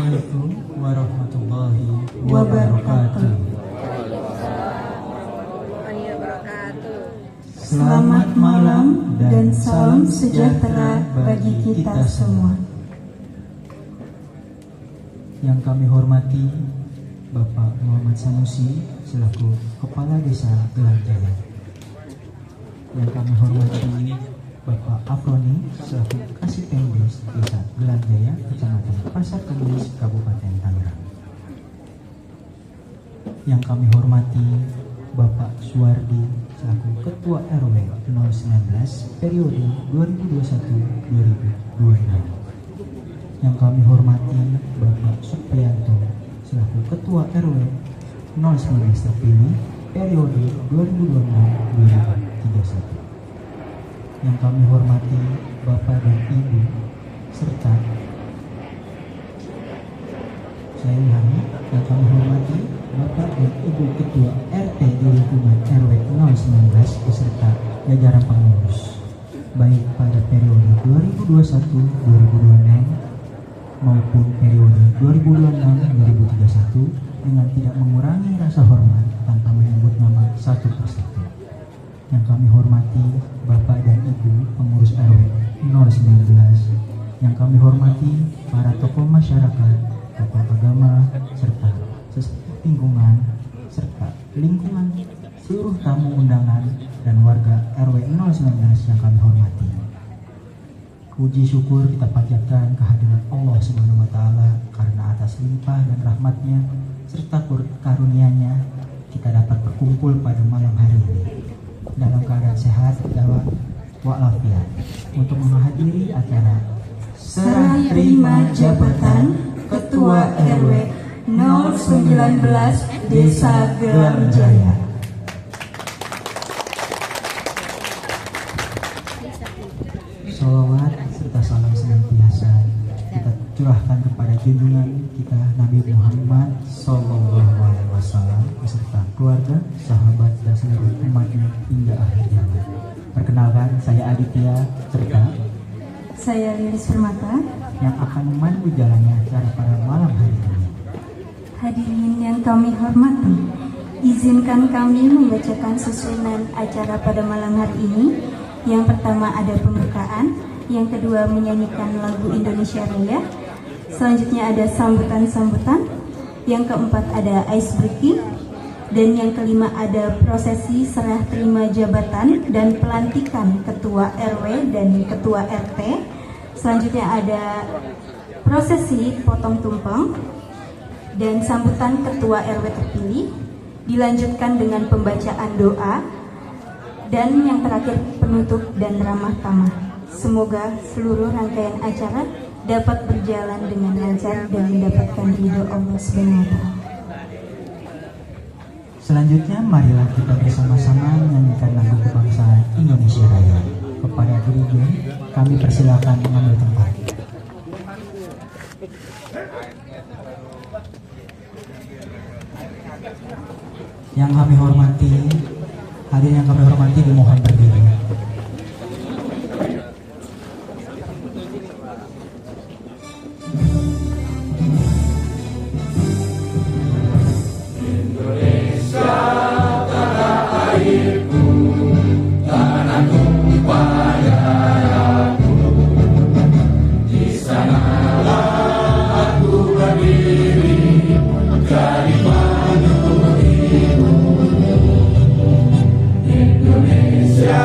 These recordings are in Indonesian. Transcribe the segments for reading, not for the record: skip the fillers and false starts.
Assalamualaikum warahmatullahi wabarakatuh. Selamat malam dan salam sejahtera bagi kita semua. Yang kami hormati Bapak Muhammad Sanusi selaku Kepala Desa Gelanjaya. Yang kami hormati Bapak Afroni selaku Kasih Pendes Desa Gelanjaya, Kecamatan Pasar Kemis, Kabupaten Tangerang. Yang kami hormati Bapak Suwardi selaku Ketua RW 019 periode 2021-2026. Yang kami hormati Bapak Supriyanto selaku Ketua RW 019 terpilih periode 2026-2031. Yang kami hormati Bapak dan Ibu serta saya ulangi, yang kami hormati Bapak dan Ibu Ketua RT di lingkungan RW 019 beserta jajaran pengurus baik pada periode 2021-2026 maupun periode 2026-2031 dengan tidak mengurangi rasa hormat tanpa menyebut nama satu persatu. Yang kami hormati Bapak dan Ibu pengurus RW 019, yang kami hormati para tokoh masyarakat, tokoh agama, serta lingkungan, serta lingkungan seluruh tamu undangan dan warga RW 019 yang kami hormati. Puji syukur kita panjatkan kehadiran Allah Subhanahu wa Ta'ala karena atas limpah dan rahmatnya serta karunia-Nya kita dapat berkumpul pada malam hari ini dalam keadaan sehat walafiat untuk menghadiri acara Serah terima jabatan Ketua RW 019 Desa Gelanjaya. Sholawat serta salam senantiasa kita curahkan kepada junjungan kita Nabi Muhammad SAW beserta keluarga, sahabat dan seluruh umatnya hingga akhir zaman. Perkenalkan, saya Aditya serta Saya Lilis Permata yang akan memandu jalannya acara pada malam hari ini. Hadirin yang kami hormati, izinkan kami membacakan susunan acara pada malam hari ini. Yang pertama ada pembukaan, yang kedua menyanyikan lagu Indonesia Raya, selanjutnya ada sambutan-sambutan, yang keempat ada ice breaking, dan yang kelima ada prosesi serah terima jabatan dan pelantikan Ketua RW dan Ketua RT. Selanjutnya ada prosesi potong tumpeng dan sambutan Ketua RW terpilih, dilanjutkan dengan pembacaan doa, dan yang terakhir penutup dan ramah tamah. Semoga seluruh rangkaian acara dapat berjalan dengan lancar dan mendapatkan ridho Allah Subhanahu wa Ta'ala. Selanjutnya marilah kita bersama-sama menyanyikan lagu kebangsaan Indonesia Raya. Kepada dirijen kami persilakan mengambil tempat. Yang kami hormati, hadirin yang kami hormati dimohon berdiri. Indonesia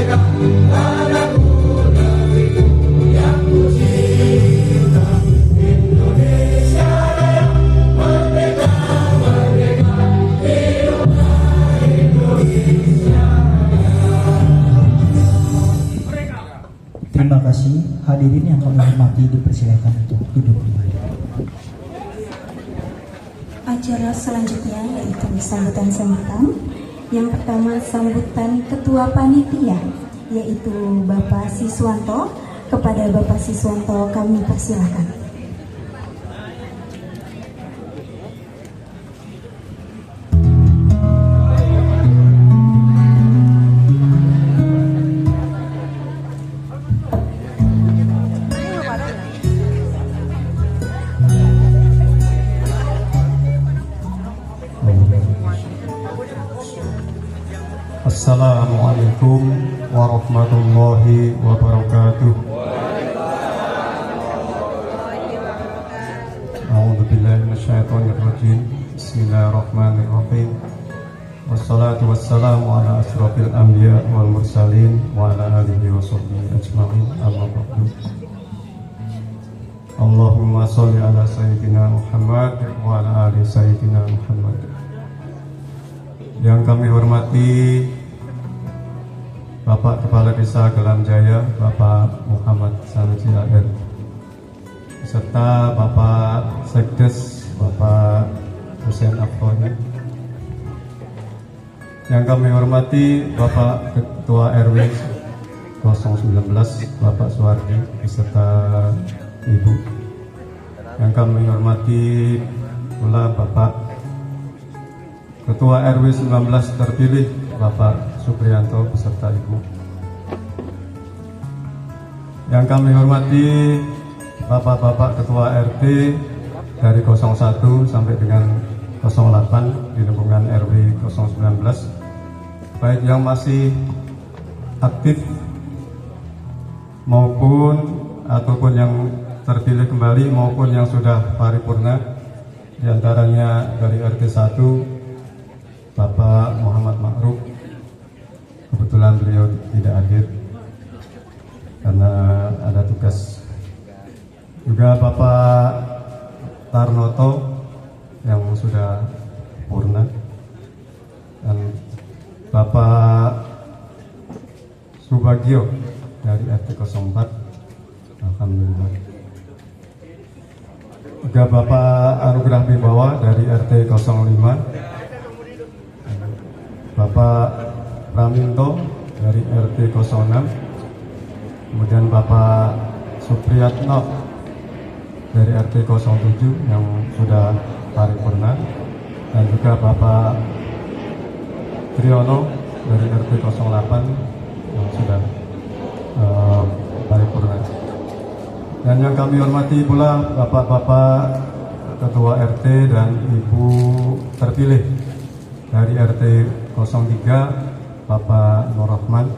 Terima kasih. Hadirin yang kami hormati dipersilakan untuk duduk kembali. Acara selanjutnya yaitu sambutan-sambutan. Yang pertama sambutan Ketua Panitia yaitu Bapak Siswanto. Kepada Bapak Siswanto kami persilakan. Assalamualaikum warahmatullahi wabarakatuh. A'udzubillahi minasyaitonirrajim. Bismillahirrahmanirrahim. Wassalatu wassalamu ala asyrafil anbiya wal mursalin wa ala alihi wa sahbihi ajma'in. Amma ba'du. Allahumma sholli ala sayyidina Muhammad wa ala ali sayyidina Muhammad. Yang kami hormati Bapak Kepala Desa Gelam Jaya, Bapak Muhammad Sanusi AR, serta Bapak Sekdes, Bapak Hussein Afroni. Yang kami hormati Bapak Ketua RW 019, Bapak Suwardi, beserta Ibu. Yang kami hormati pula Bapak Ketua RW 19 terpilih, Bapak Supriyanto beserta Ibu. Yang kami hormati Bapak-Bapak Ketua RT dari 01 sampai dengan 08 di lingkungan RW 019, baik yang masih aktif maupun ataupun yang terpilih kembali maupun yang sudah paripurna, diantaranya dari RT 1 Bapak Muhammad Ma'ruf. Kebetulan beliau tidak hadir karena ada tugas. Juga Bapak Tarnoto yang sudah purna, dan Bapak Subagio dari RT 04. Alhamdulillah. Juga Bapak Anugrah Bibawa dari RT 05. Bapak Praminto dari RT 06, kemudian Bapak Supriyatno dari RT 07 yang sudah paripurna, dan juga Bapak Triyono dari RT 08 yang sudah paripurna. Dan yang kami hormati pula Bapak-Bapak Ketua RT dan Ibu terpilih dari RT 03 Bapak Nur Rahman,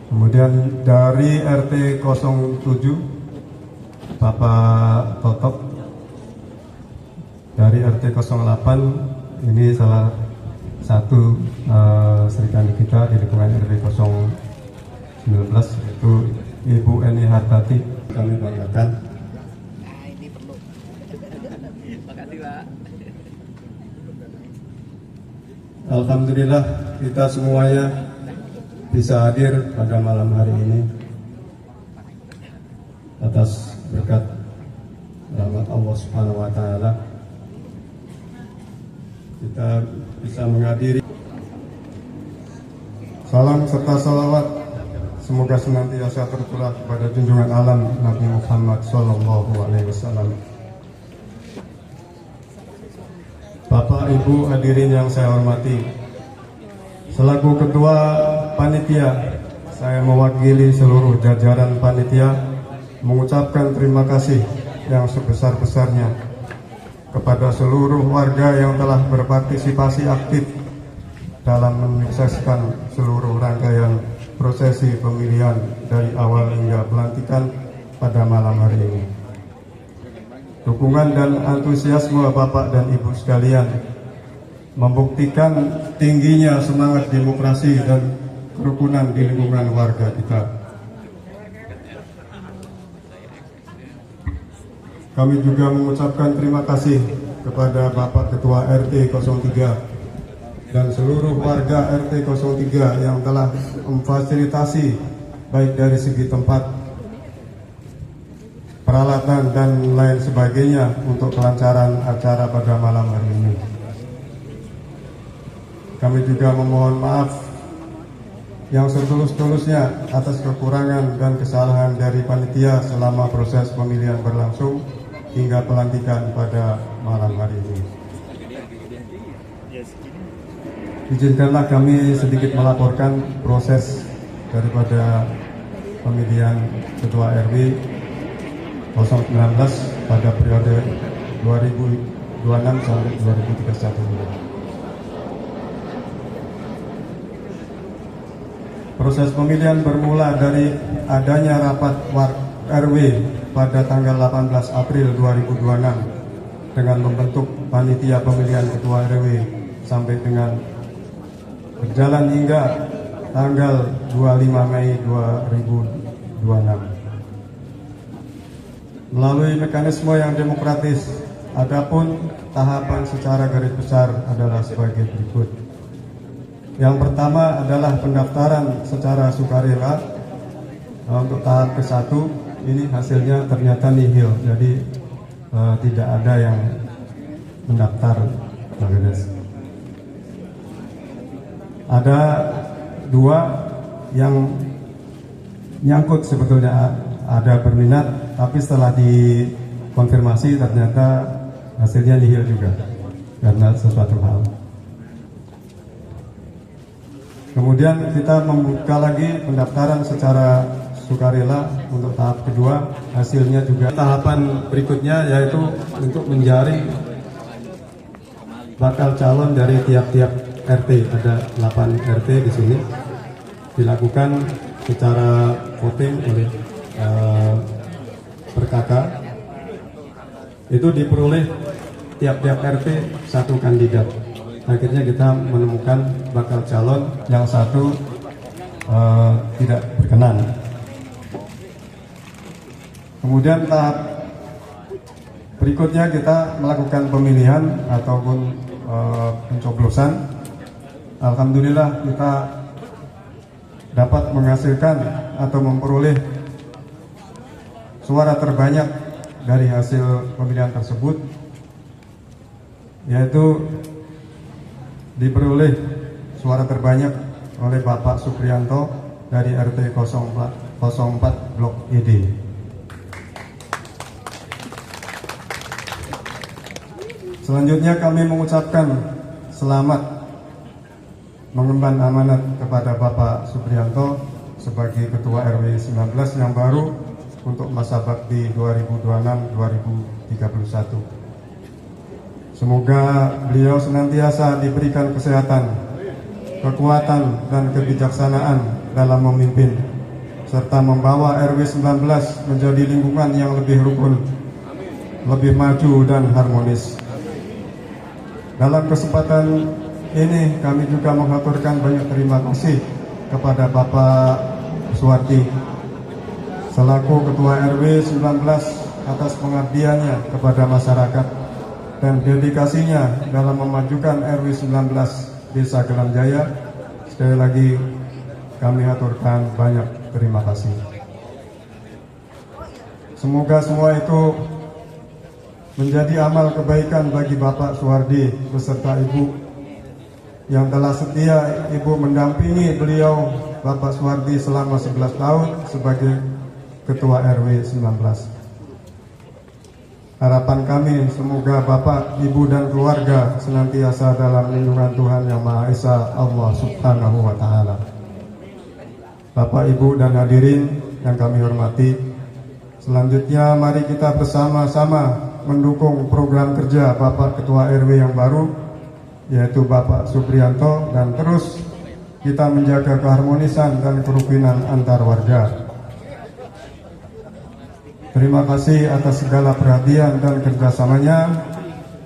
kemudian dari RT 07 Bapak Totok, dari RT 08 ini salah satu serikandi kita di lingkungan RW 019 yaitu Ibu Eni Hartati. Kami banggakan. Alhamdulillah kita semuanya bisa hadir pada malam hari ini atas berkat rahmat Allah Subhanahu wa taala. Kita bisa menghadiri. Salam serta salawat semoga senantiasa tercurah kepada junjungan alam Nabi Muhammad sallallahu alaihi wasallam. Bapak Ibu hadirin yang saya hormati, selaku Ketua Panitia, saya mewakili seluruh jajaran Panitia mengucapkan terima kasih yang sebesar-besarnya kepada seluruh warga yang telah berpartisipasi aktif dalam menyukseskan seluruh rangkaian prosesi pemilihan dari awal hingga pelantikan pada malam hari ini. Dukungan dan antusiasme Bapak dan Ibu sekalian membuktikan tingginya semangat demokrasi dan kerukunan di lingkungan warga kita. Kami juga mengucapkan terima kasih kepada Bapak Ketua RT 03 dan seluruh warga RT 03 yang telah memfasilitasi baik dari segi tempat, peralatan, dan lain sebagainya untuk kelancaran acara pada malam hari ini. Kami juga memohon maaf yang setulus-tulusnya atas kekurangan dan kesalahan dari panitia selama proses pemilihan berlangsung hingga pelantikan pada malam hari ini. Izinkanlah kami sedikit melaporkan proses daripada pemilihan Ketua RW 019 pada periode 2026 sampai 2031 ini. Proses pemilihan bermula dari adanya rapat RW pada tanggal 18 April 2026 dengan membentuk panitia pemilihan Ketua RW sampai dengan berjalan hingga tanggal 25 Mei 2026. Melalui mekanisme yang demokratis, adapun tahapan secara garis besar adalah sebagai berikut. Yang pertama adalah pendaftaran secara sukarela. Untuk tahap ke-1 ini hasilnya ternyata nihil, jadi tidak ada yang mendaftar. Ada 2 yang nyangkut, sebetulnya ada berminat, tapi setelah dikonfirmasi ternyata hasilnya nihil juga karena sesuatu hal. Kemudian kita membuka lagi pendaftaran secara sukarela untuk tahap kedua, hasilnya juga. Tahapan berikutnya yaitu untuk menjaring bakal calon dari tiap-tiap RT. Ada 8 RT di sini, dilakukan secara voting oleh per kakak. Itu diperoleh tiap-tiap RT 1 kandidat. Akhirnya kita menemukan bakal calon yang 1 tidak berkenan. Kemudian tahap berikutnya kita melakukan pemilihan ataupun pencoblosan. Alhamdulillah kita dapat menghasilkan atau memperoleh suara terbanyak dari hasil pemilihan tersebut, yaitu diperoleh suara terbanyak oleh Bapak Suprianto dari RT 04 Blok ED. Selanjutnya kami mengucapkan selamat mengemban amanat kepada Bapak Suprianto sebagai Ketua RW 19 yang baru untuk masa bakti 2026-2031. Semoga beliau senantiasa diberikan kesehatan, kekuatan, dan kebijaksanaan dalam memimpin, serta membawa RW 19 menjadi lingkungan yang lebih rukun, lebih maju, dan harmonis. Dalam kesempatan ini kami juga mengaturkan banyak terima kasih kepada Bapak Suwardi selaku Ketua RW 19 atas pengabdiannya kepada masyarakat dan dedikasinya dalam memajukan RW 19 Desa Gelamjaya. Sekali lagi kami aturkan banyak terima kasih. Semoga semua itu menjadi amal kebaikan bagi Bapak Suwardi beserta Ibu yang telah setia Ibu mendampingi beliau Bapak Suwardi selama 11 tahun sebagai Ketua RW 19. Harapan kami semoga Bapak, Ibu, dan keluarga senantiasa dalam lindungan Tuhan Yang Maha Esa, Allah Subhanahu wa Ta'ala. Bapak, Ibu, dan hadirin yang kami hormati, selanjutnya mari kita bersama-sama mendukung program kerja Bapak Ketua RW yang baru, yaitu Bapak Suprianto, dan terus kita menjaga keharmonisan dan kerukunan antar warga. Terima kasih atas segala perhatian dan kerjasamanya.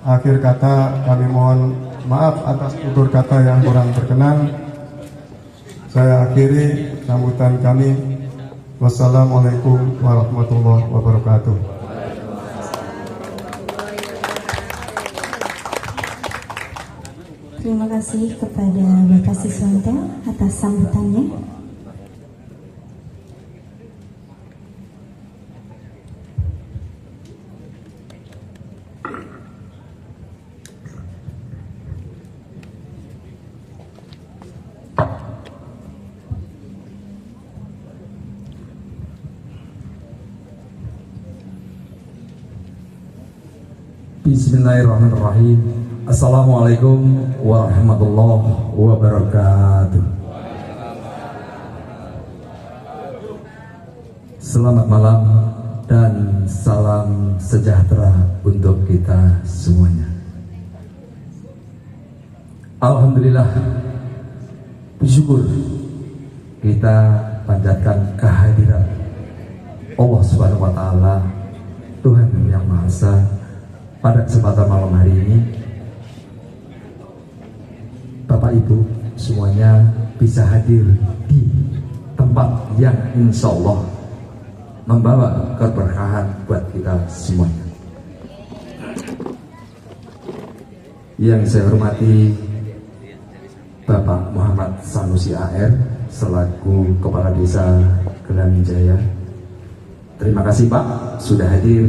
Akhir kata kami mohon maaf atas tutur kata yang kurang berkenan. Saya akhiri sambutan kami. Wassalamualaikum warahmatullahi wabarakatuh. Terima kasih kepada Bapak Siswanto atas sambutannya. Bismillahirrahmanirrahim. Assalamualaikum warahmatullahi wabarakatuh. Selamat malam dan salam sejahtera untuk kita semuanya. Alhamdulillah, bersyukur kita panjatkan kehadiran Allah Subhanahu wa Ta'ala, Tuhan yang Maha Esa. Pada kesempatan malam hari ini, Bapak Ibu semuanya bisa hadir di tempat yang insya Allah membawa keberkahan buat kita semuanya. Yang saya hormati Bapak Muhammad Sanusi AR selaku Kepala Desa Gelang Jaya. Terima kasih Pak sudah hadir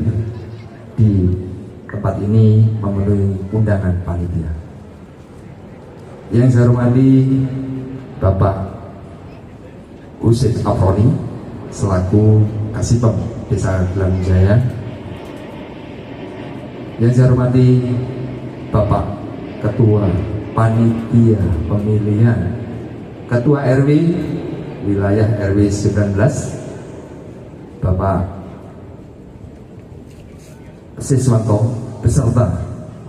di tempat ini memenuhi undangan panitia. Yang saya hormati Bapak Usid Afroni selaku Kasipem Desa Gelang Jaya. Yang saya hormati Bapak Ketua Panitia Pemilihan Ketua RW Wilayah RW 19 Bapak Siswanto beserta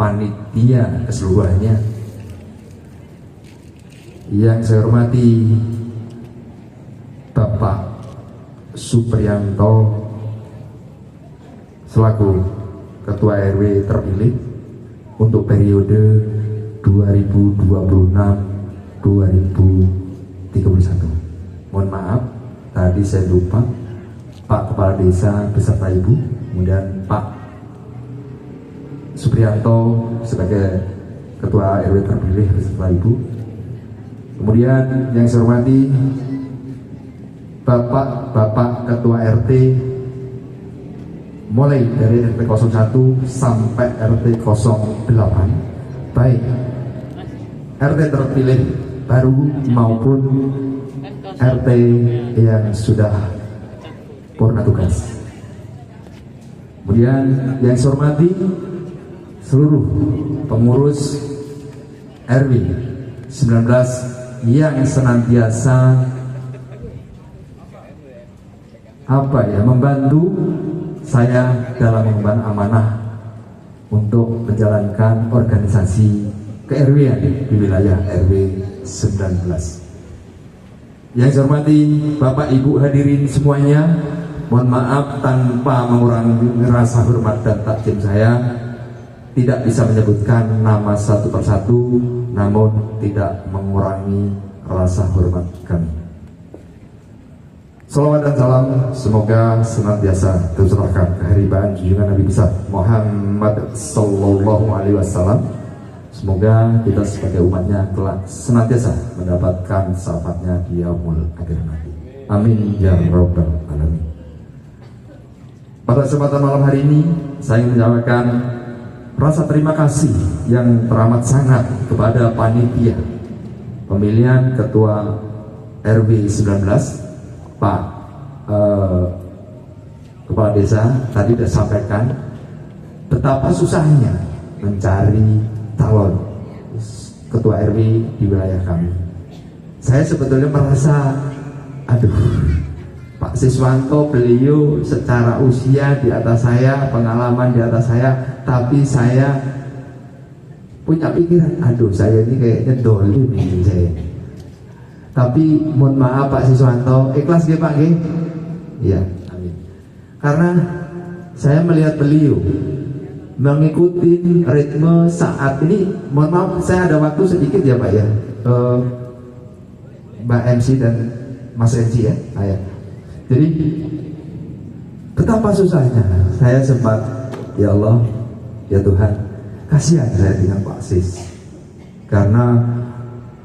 panitia keseluruhannya. Yang saya hormati Bapak Supriyanto selaku Ketua RW terpilih untuk periode 2026-2031. Mohon maaf tadi saya lupa Pak Kepala Desa beserta Ibu, kemudian Pak Supriyanto sebagai Ketua RW terpilih beserta Ibu. Kemudian yang saya hormati Bapak Ketua RT mulai dari RT 01 sampai RT 08, baik RT terpilih baru maupun RT yang sudah purna tugas. Kemudian yang saya hormati seluruh pengurus RW 19 yang senantiasa membantu saya dalam mengemban amanah untuk menjalankan organisasi ke-RW-an di wilayah RW 19. Yang saya hormati Bapak Ibu hadirin semuanya, mohon maaf tanpa mengurangi rasa hormat dan takdim saya tidak bisa menyebutkan nama satu persatu, namun tidak mengurangi rasa hormat kami. Salawat dan salam semoga senantiasa tercurahkan keharibaan junjungan Nabi besar Muhammad Sallallahu Alaihi Wasallam. Semoga kita sebagai umatnya telah senantiasa mendapatkan syafaatnya di yaumul akhir nanti. Amin ya rabbal alamin. Pada kesempatan malam hari ini saya ingin menyampaikan rasa terima kasih yang teramat sangat kepada panitia pemilihan Ketua RW 19 Pak Kepala Desa tadi sudah sampaikan betapa susahnya mencari calon Ketua RW di wilayah kami. Saya sebetulnya merasa, Pak Siswanto beliau secara usia di atas saya, pengalaman di atas saya, tapi saya punya pikiran, saya ini kayaknya dolim ini saya. Tapi mohon maaf Pak Siswanto, ikhlas ya Pak? Iya, amin. Karena saya melihat beliau mengikuti ritme saat ini. Mohon maaf, saya ada waktu sedikit ya Pak ya. Mbak MC dan Mas MC ya, saya. Jadi betapa susahnya saya sempat, ya Allah, ya Tuhan, kasihan saya dengan Pak Sis, karena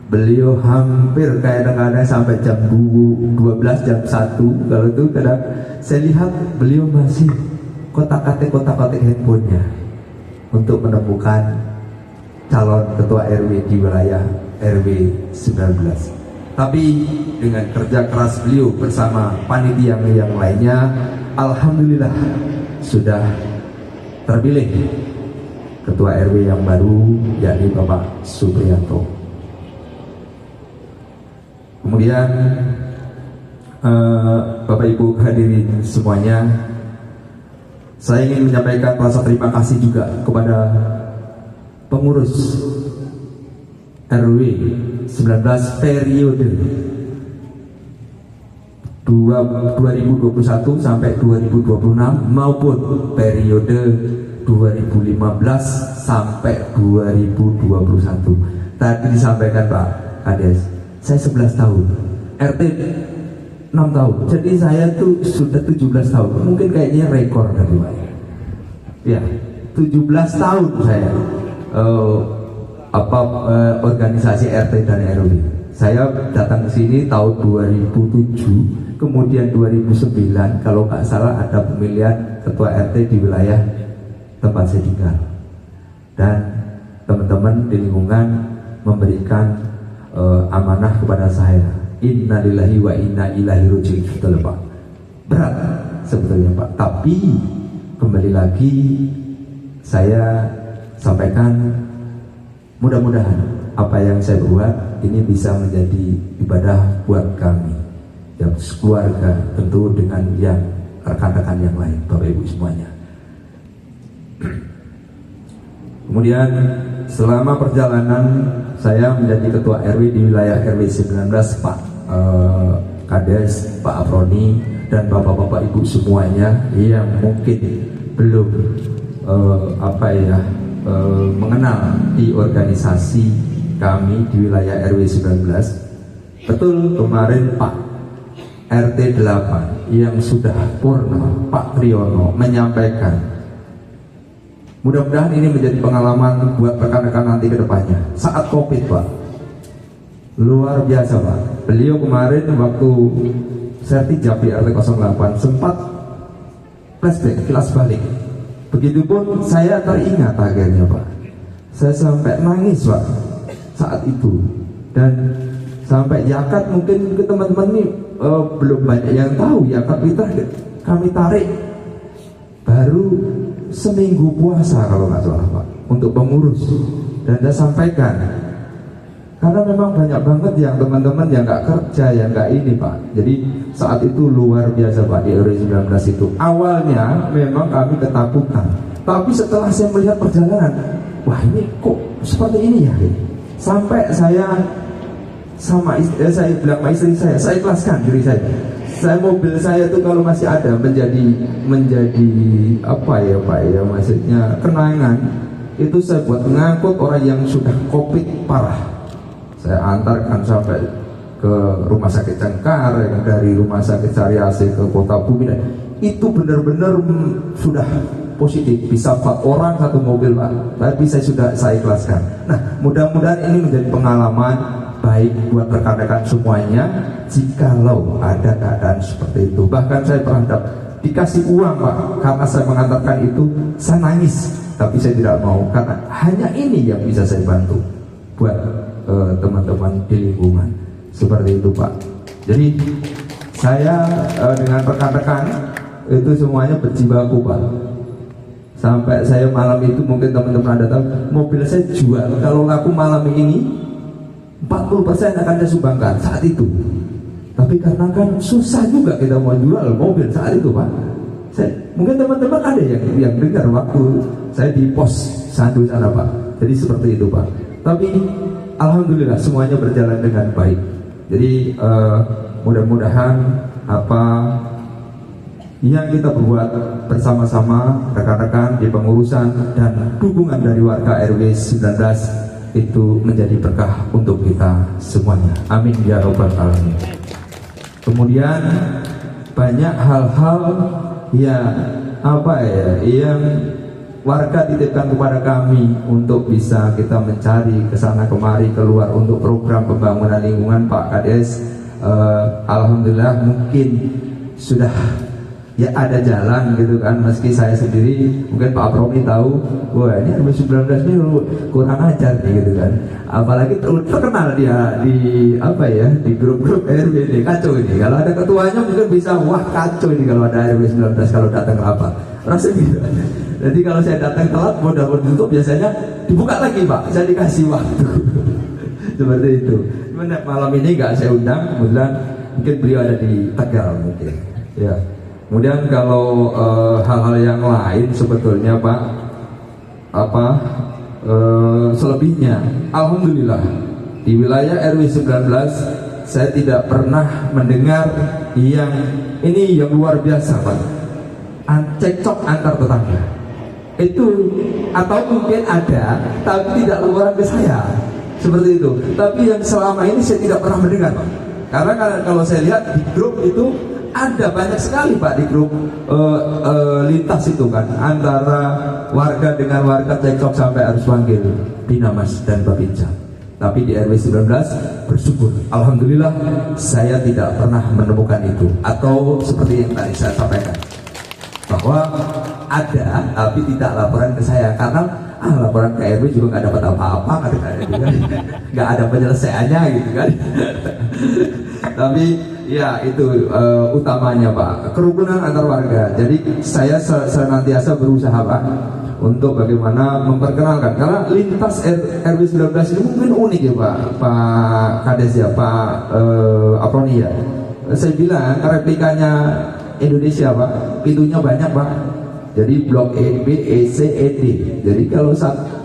beliau hampir kadang-kadang sampai jam 12, jam 1. Kalau itu kadang saya lihat beliau masih kotak-katik handphonenya untuk menemukan calon ketua RW di wilayah RW 19. Tapi dengan kerja keras beliau bersama panitia yang lainnya, alhamdulillah sudah terpilih ketua RW yang baru, yakni Bapak Supriyanto. Kemudian Bapak Ibu hadirin semuanya, saya ingin menyampaikan rasa terima kasih juga kepada pengurus RW 19 periode 2021 sampai 2026 maupun periode 2015 sampai 2021. Tadi disampaikan Pak Kades, saya 11 tahun, RT 6 tahun, jadi saya tuh sudah 17 tahun, mungkin kayaknya rekor dari Pak. Ya, 17 tahun saya organisasi RT dan RW. Saya datang ke sini tahun 2007, kemudian 2009 kalau nggak salah ada pemilihan ketua RT di wilayah tempat saya tinggal, dan teman-teman di lingkungan memberikan amanah kepada saya. Innalillahi wa inna ilaihi raji'un. Betul Pak, berat sebetulnya Pak, tapi kembali lagi saya sampaikan, mudah-mudahan apa yang saya buat ini bisa menjadi ibadah buat kami, yang keluarga, tentu dengan yang rekan-rekan yang lain, Bapak Ibu semuanya. Kemudian selama perjalanan saya menjadi ketua RW di wilayah RW 19, Pak Kades, Pak Aproni, dan Bapak-Bapak Ibu semuanya yang mungkin belum mengenal di organisasi kami di wilayah RW 19. Betul, kemarin Pak RT 8 yang sudah purna, Pak Triyono, menyampaikan, mudah-mudahan ini menjadi pengalaman buat rekan-rekan nanti ke depannya. Saat Covid Pak, luar biasa Pak, beliau kemarin waktu Sertijab di RT 08 sempat flashback, kilas balik. Begitupun saya teringat akhirnya Pak, saya sampai nangis Pak saat itu, dan sampai zakat mungkin ke teman-teman ini belum banyak yang tahu, zakat fitrah kami tarik baru seminggu puasa kalau nggak salah Pak untuk pengurus, dan saya sampaikan karena memang banyak banget yang teman-teman yang nggak kerja, yang nggak ini Pak. Jadi saat itu luar biasa Pak di RW 19 itu. Awalnya memang kami ketakutan, tapi setelah saya melihat perjalanan, wah ini kok seperti ini ya. Sampai saya sama istri, saya bilang sama istri saya ikhlaskan diri saya. Saya mobil saya itu kalau masih ada menjadi apa ya Pak ya, maksudnya kenangan itu saya buat mengangkut orang yang sudah Covid parah. Saya antarkan sampai ke rumah sakit Cengkar, dari rumah sakit Cariase ke Kota Bumi, itu benar-benar sudah positif, bisa 4 orang satu mobil Pak, tapi saya ikhlaskan. Nah, mudah-mudahan ini menjadi pengalaman baik buat rekan-rekan semuanya jikalau ada keadaan seperti itu. Bahkan saya berhadap dikasih uang Pak, karena saya mengantarkan itu, saya nangis, tapi saya tidak mau, karena hanya ini yang bisa saya bantu buat teman-teman di lingkungan. Seperti itu Pak. Jadi saya dengan rekan-rekan itu semuanya berjibaku Pak. Sampai saya malam itu, mungkin teman-teman ada tahu, mobil saya jual, kalau laku malam ini 40% akan saya sumbangkan saat itu. Tapi karena kan susah juga kita mau jual mobil saat itu Pak. Mungkin teman-teman ada yang dengar waktu saya di pos Sandu sana Pak. Jadi seperti itu Pak. Tapi alhamdulillah semuanya berjalan dengan baik. Jadi mudah-mudahan apa yang kita buat bersama-sama rekan-rekan di pengurusan dan dukungan dari warga RW 19 itu menjadi berkah untuk kita semuanya. Amin ya robbal alamin. Kemudian banyak hal-hal yang yang warga titipkan kepada kami untuk bisa kita mencari kesana kemari keluar untuk program pembangunan lingkungan Pak Kades. Alhamdulillah mungkin sudah ya ada jalan gitu kan, meski saya sendiri mungkin Pak Promi tahu, wah ini RW 19 ini kurang ajar nih gitu kan, apalagi terkenal dia di grup-grup RW ini, kacau ini, kalau ada ketuanya mungkin bisa, wah kacau ini kalau ada RW 19 kalau datang rapat, rasanya gitu. Jadi kalau saya datang telat, modal ditutup, biasanya dibuka lagi Pak, saya dikasih waktu seperti itu. Cuman malam ini nggak saya undang, kemudian mungkin beliau ada di Tegal mungkin ya. Kemudian kalau hal-hal yang lain sebetulnya Pak, selebihnya Alhamdulillah di wilayah RW 19 saya tidak pernah mendengar yang luar biasa Pak, cekcok antar tetangga itu, atau mungkin ada tapi tidak laporan ke saya seperti itu. Tapi yang selama ini saya tidak pernah mendengar Pak, karena kalau saya lihat di grup itu ada banyak sekali Pak, di grup lintas itu kan, antara warga dengan warga cekcok sampai harus panggil Binamas dan Babinsa. Tapi di RW 19 bersyukur, Alhamdulillah saya tidak pernah menemukan itu. Atau seperti yang tadi saya sampaikan, bahwa ada tapi tidak laporan ke saya, karena laporan ke RW juga nggak dapat apa-apa, nggak ada penyelesaiannya gitu kan. Tapi ya itu utamanya Pak, kerukunan antar warga. Jadi saya senantiasa berusaha Pak untuk bagaimana memperkenalkan, karena lintas RW 19 ini mungkin unik ya Pak Kades ya, Pak Aproni ya. Saya bilang replikanya Indonesia Pak, pintunya banyak Pak. Jadi blok E, B, E, C, E, D. Jadi kalau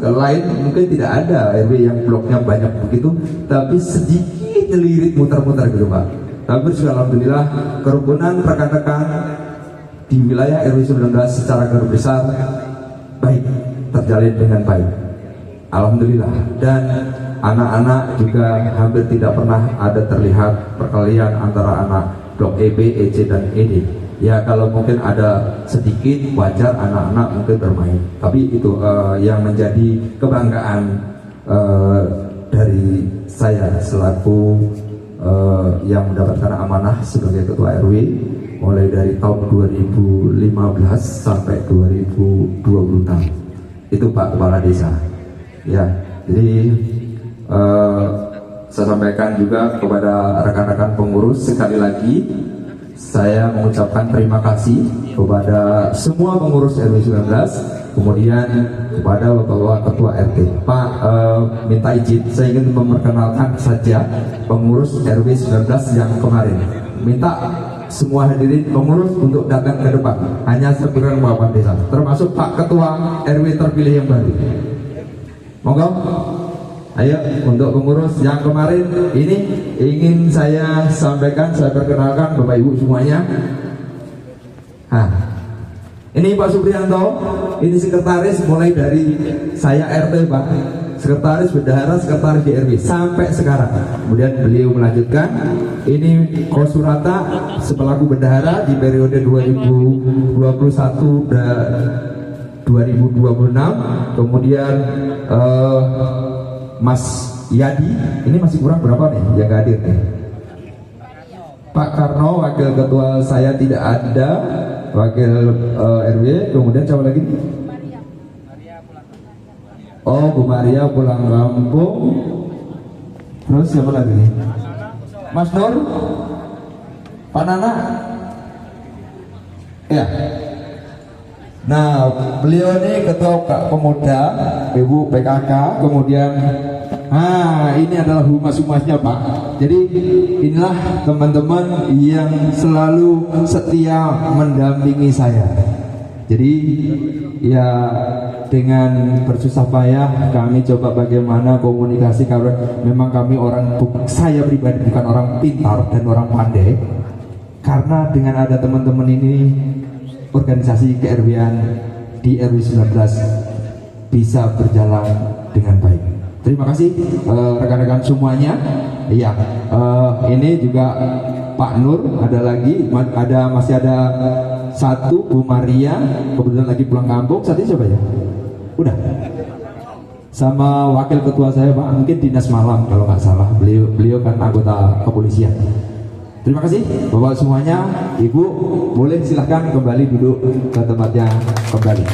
lain mungkin tidak ada RW yang bloknya banyak begitu, tapi sedikit nyelirit muter-muter gitu Pak. Tapi alhamdulillah kerukunan rekan-rekan di wilayah RW 19 secara garis besar baik, terjalin dengan baik, alhamdulillah. Dan anak-anak juga hampir tidak pernah ada terlihat perkelahian antara anak blok E, B, E, C dan E, D. Ya kalau mungkin ada sedikit, wajar anak-anak mungkin bermain. Tapi itu yang menjadi kebanggaan dari saya selaku yang mendapatkan amanah sebagai ketua RW mulai dari tahun 2015 sampai 2026. Itu Pak Kepala Desa. Ya, jadi saya sampaikan juga kepada rekan-rekan pengurus, sekali lagi saya mengucapkan terima kasih kepada semua pengurus RW 19, kemudian kepada Bapak Ketua RT. Pak, minta izin, saya ingin memperkenalkan saja pengurus RW 19 yang kemarin. Minta semua hadirin pengurus untuk datang ke depan, hanya sebenarnya Bapak Desa, termasuk Pak Ketua RW terpilih yang baru. Monggo. Ayo, untuk pengurus yang kemarin ini ingin saya sampaikan, saya perkenalkan Bapak Ibu semuanya. Ini Pak Supriyanto, ini sekretaris mulai dari saya RT Pak, sekretaris bendahara, sekretaris di RW sampai sekarang. Kemudian beliau melanjutkan, ini Kosurata sebelaku bendahara di periode 2021 dan 2026. Kemudian Mas Yadi, ini masih kurang berapa nih yang gak hadir nih? Pak Karno, wakil ketua saya tidak ada, wakil RW. Kemudian siapa lagi? Oh, Bu Maria pulang kampung. Terus siapa lagi nih? Mas Nur, Pak Nana. Ya. Nah, beliau ini ketua pemuda Ibu PKK. Kemudian ini adalah humas-humasnya Pak. Jadi inilah teman-teman yang selalu setia mendampingi saya. Jadi ya dengan bersusah payah kami coba bagaimana komunikasi, karena memang kami saya pribadi bukan orang pintar dan orang pandai. Karena dengan ada teman-teman ini, organisasi ke-RW-an di RW 19 bisa berjalan dengan baik. Terima kasih rekan-rekan semuanya. Iya, ini juga Pak Nur, ada lagi, masih ada satu Bu Maria, kebetulan lagi pulang kampung. Saat ini siapa ya? Udah. Sama wakil ketua saya Pak, mungkin dinas malam kalau nggak salah. Beliau kan anggota kepolisian. Terima kasih Bapak semuanya. Ibu boleh silahkan kembali duduk ke tempatnya kembali.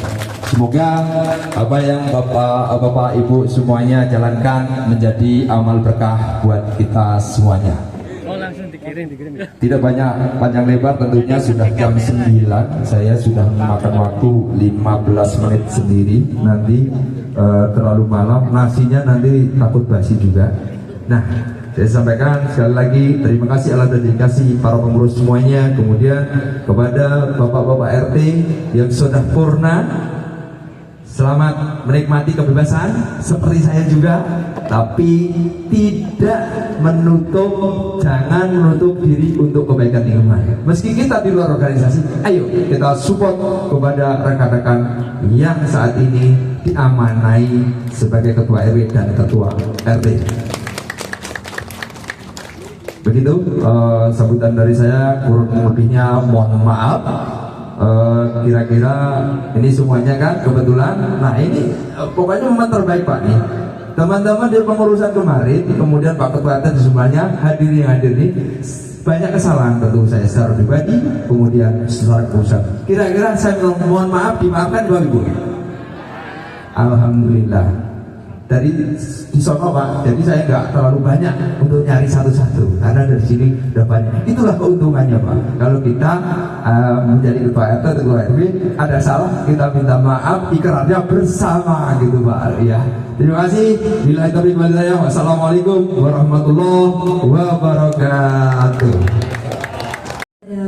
Semoga apa yang Bapak Ibu semuanya jalankan menjadi amal berkah buat kita semuanya. Tidak banyak panjang lebar, tentunya sudah jam 9. Saya sudah memakan waktu 15 menit sendiri. Nanti terlalu malam, nasinya nanti takut basi juga. Nah, saya sampaikan sekali lagi terima kasih atas dedikasi para pengurus semuanya, kemudian kepada bapak-bapak RT yang sudah purna. Selamat menikmati kebebasan seperti saya juga, tapi tidak menutup, jangan menutup diri untuk kebaikan lingkungan. Meski kita di luar organisasi, ayo kita support kepada rekan-rekan yang saat ini diamanai sebagai ketua RW dan ketua RT. Begitu sambutan dari saya, kurang lebihnya mohon maaf. Kira-kira ini semuanya kan kebetulan. Nah ini pokoknya momen terbaik Pak nih. Teman-teman di pengurusan kemarin, kemudian Pak Ketua RT semuanya hadir nih, banyak kesalahan tentu saya secara pribadi, kemudian secara pusat. Kira-kira saya mohon maaf, dimaafkan Bapak Ibu. Alhamdulillah. Dari di sono Pak, jadi saya nggak terlalu banyak untuk nyari satu-satu karena dari sini udah banyak. Itulah keuntungannya Pak. Kalau kita menjadi ketua RT, ketua RW, ada salah kita minta maaf, ikrarnya bersama gitu Pak. Ya, terima kasih. Bila itu saya, wassalamualaikum warahmatullahi wabarakatuh.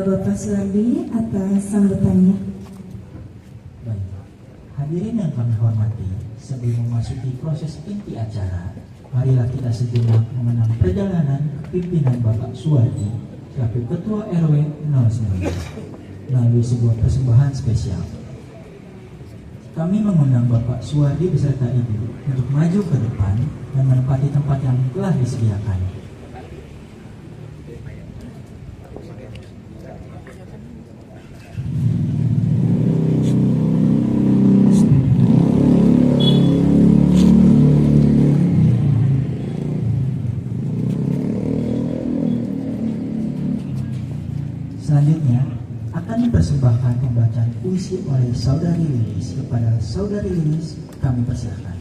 Bapak Suwardi atas sambutannya. Baik, hadirin yang kami hormati, sebelum memasuki proses inti acara, marilah kita sejenak mengenang perjalanan pimpinan Bapak Suwardi selaku Ketua RW 09 melalui sebuah persembahan spesial. Kami mengundang Bapak Suwardi beserta Ibu untuk maju ke depan dan menempati tempat yang telah disediakan. Selanjutnya akan dipersembahkan pembacaan puisi oleh Saudari Lilis. Kepada Saudari Lilis kami persilakan.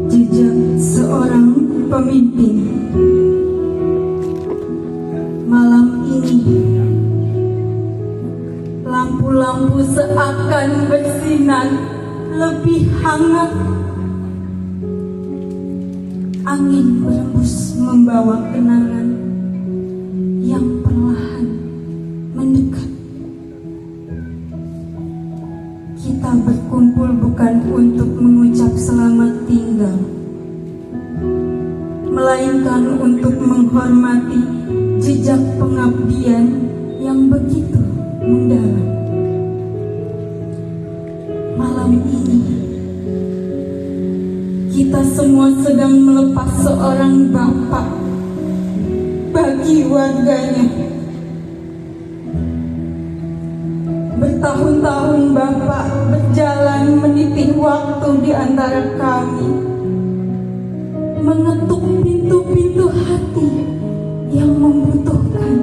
Jejak seorang pemimpin. Malam ini lampu-lampu seakan bersinar lebih hangat. Angin berembus membawa kenangan yang perlahan mendekat. Kita berkumpul bukan untuk mengucap selamat tinggal, melainkan untuk menghormati jejak pengabdian yang begitu mendalam. Malam ini kita semua sedang melepas seorang bapak bagi warganya. Bertahun-tahun bapak berjalan menitih waktu di antara kami, mengetuk pintu-pintu hati yang membutuhkan,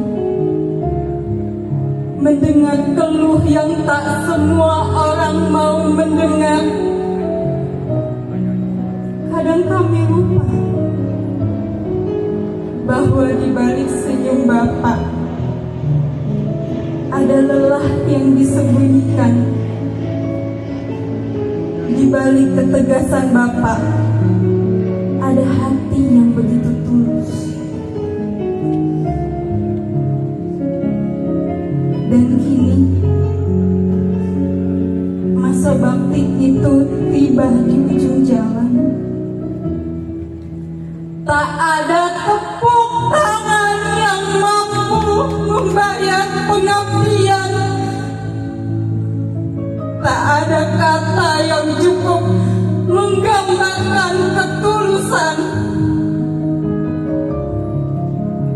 mendengar keluh yang tak semua orang mau mendengar. Kadang kami lupa bahwa di balik senyum Bapak ada lelah yang disembunyikan. Di balik ketegasan Bapak ada hati yang begitu tulus. Dan kini masa bakti itu tiba di ujung jalan. Tak ada tepuk tangan yang mampu membayar pengabdian. Tak ada kata yang cukup menggambarkan ketulusan.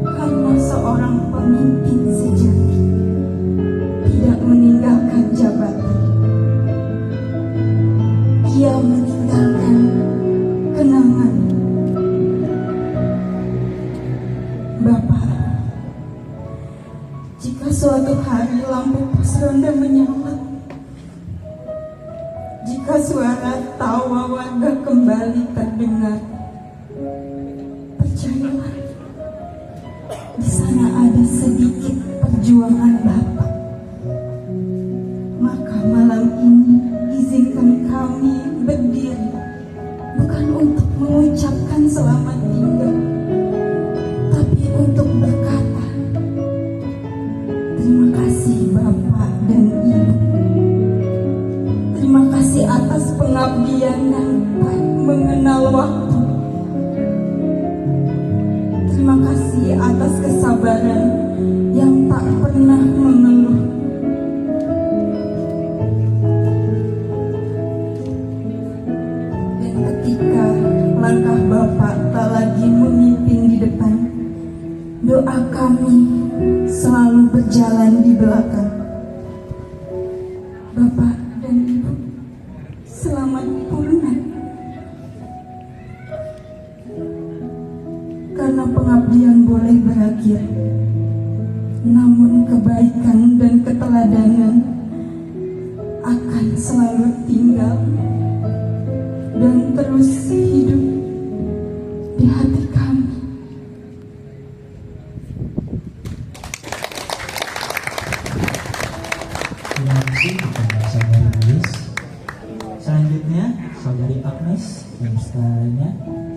Karena seorang pemimpin sejati tidak meninggalkan jabatan. Ia meninggalkan kenangan. Bapak, jika suatu hari lampu pos ronda menyala, jika suara tawa warga kembali terdengar, percayalah, di sana ada sedikit perjuangan Bapak. Maka malam ini izinkan kami berdiri, bukan untuk mengucapkan selamat tinggal, tapi untuk berkata, terima kasih Bapak dan Ibu. Terima kasih atas pengabdian yang tak mengenal waktu. Terima kasih atas kesabaran yang tak pernah mengeluh. Dan ketika langkah Bapak tak lagi memimpin di depan, doa kami selalu berjalan di belakang. Bapak dan Ibu, selamat pulang. Karena pengabdian boleh berakhir, namun kebaikan dan keteladanan akan selalu tinggal dan terus hidup di hati kami. Terima kasih kepada saudari Lilis. Selanjutnya saudari Agnes dan setelahnya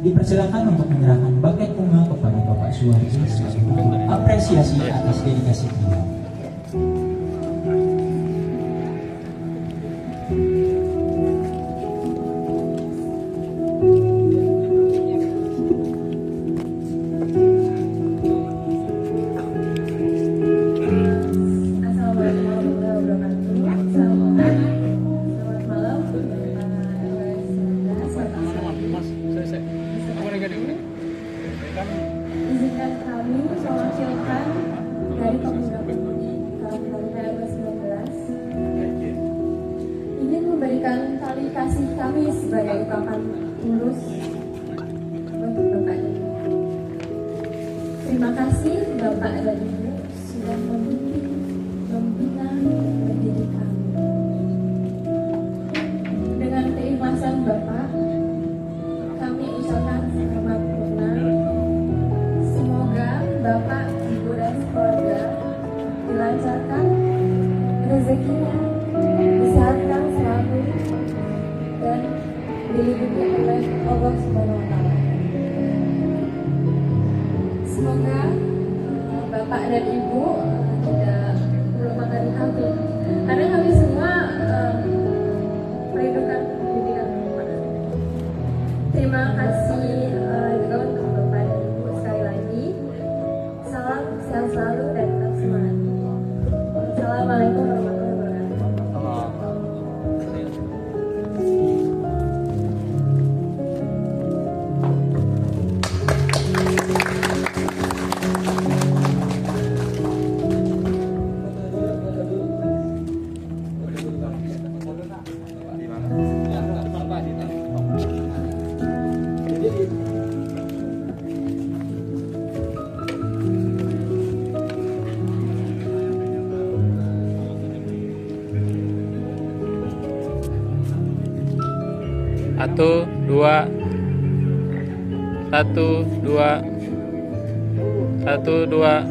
dipersilakan untuk menyerahkan buket bunga kepada Bapak Suwardi sebagai bentuk apresiasi atas dedikasi beliau. Izinkan kami mewakilkan dari pemuda-pemudi Kabupaten RW 19 ingin memberikan tali kasih kami sebagai ungkapan tulus untuk Bapak dan Ibu. Terima kasih Bapak dan Ibu sudah memimpin, membina, mendidik kami. Dengan keikhlasan Bapak, kami ucapkan selamat pulang. Semoga Bapak, Ibu, dan keluarga dilancarkan rezekinya, disehatkan selalu, dan dilindungi oleh Allah Subhanahu wa Ta'ala. Semoga Bapak dan Ibu tidak melupakan kami, karena kami semua merindukan bimbingan Bapak. Terima kasih juga untuk Bapak dan Ibu sekali lagi. Salam sehat selalu dan tetap semangat. Assalamualaikum warahmatullahi wabarakatuh. Satu dua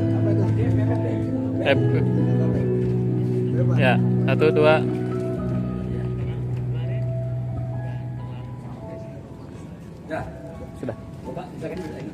ya 1 2 Ya, sudah. Bapak, silakan.